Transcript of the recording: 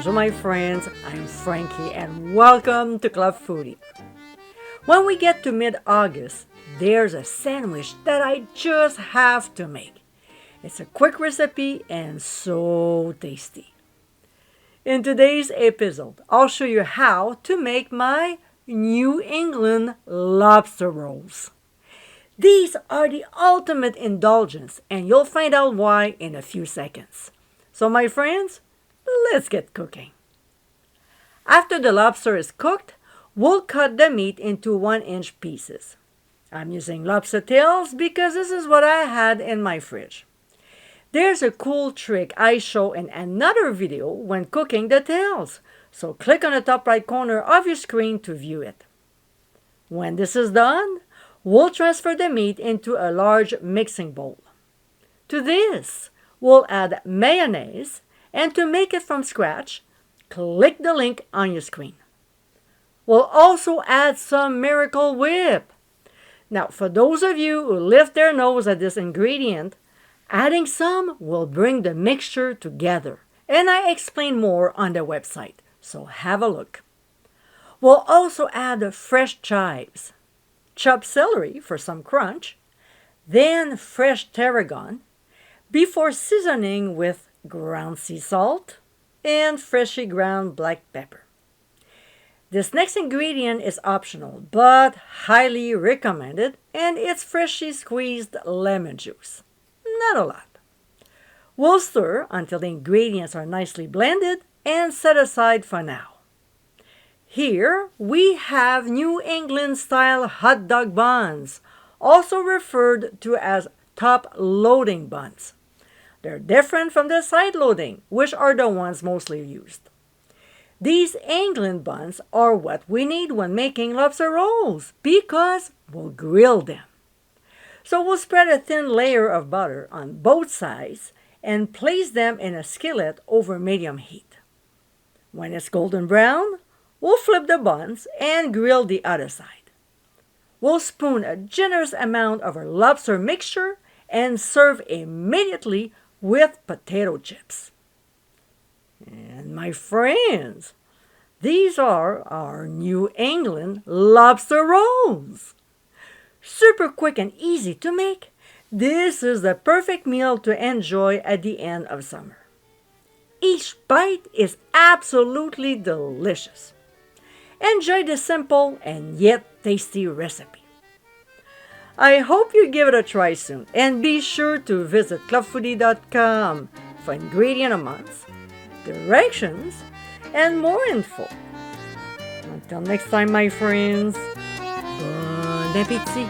Bonjour my friends, I'm Frankie and welcome to Club Foodie. When we get to mid-August, there's a sandwich that I just have to make. It's a quick recipe and so tasty. In today's episode, I'll show you how to make my New England Lobster Rolls. These are the ultimate indulgence and you'll find out why in a few seconds. So my friends, let's get cooking. After the lobster is cooked, we'll cut the meat into 1-inch pieces. I'm using lobster tails because this is what I had in my fridge. There's a cool trick I show in another video when cooking the tails, so click on the top right corner of your screen to view it. When this is done, we'll transfer the meat into a large mixing bowl. To this, we'll add mayonnaise, and to make it from scratch, click the link on your screen. We'll also add some Miracle Whip. Now, for those of you who lift their nose at this ingredient, adding some will bring the mixture together, and I explain more on the website, so have a look. We'll also add fresh chives, chopped celery for some crunch, then fresh tarragon, before seasoning with ground sea salt and freshly ground black pepper. This next ingredient is optional, but highly recommended, and it's freshly squeezed lemon juice. Not a lot. We'll stir until the ingredients are nicely blended and set aside for now. Here we have New England style hot dog buns, also referred to as top loading buns. They're different from the side loading, which are the ones mostly used. These England buns are what we need when making lobster rolls because we'll grill them. So we'll spread a thin layer of butter on both sides and place them in a skillet over medium heat. When it's golden brown, we'll flip the buns and grill the other side. We'll spoon a generous amount of our lobster mixture and serve immediately with potato chips. And my friends, these are our New England lobster rolls. Super quick and easy to make, this is the perfect meal to enjoy at the end of summer. Each bite is absolutely delicious. Enjoy this simple and yet tasty recipe. I hope you give it a try soon, and be sure to visit clubfoodie.com for ingredient amounts, directions, and more info. Until next time, my friends, bon appétit!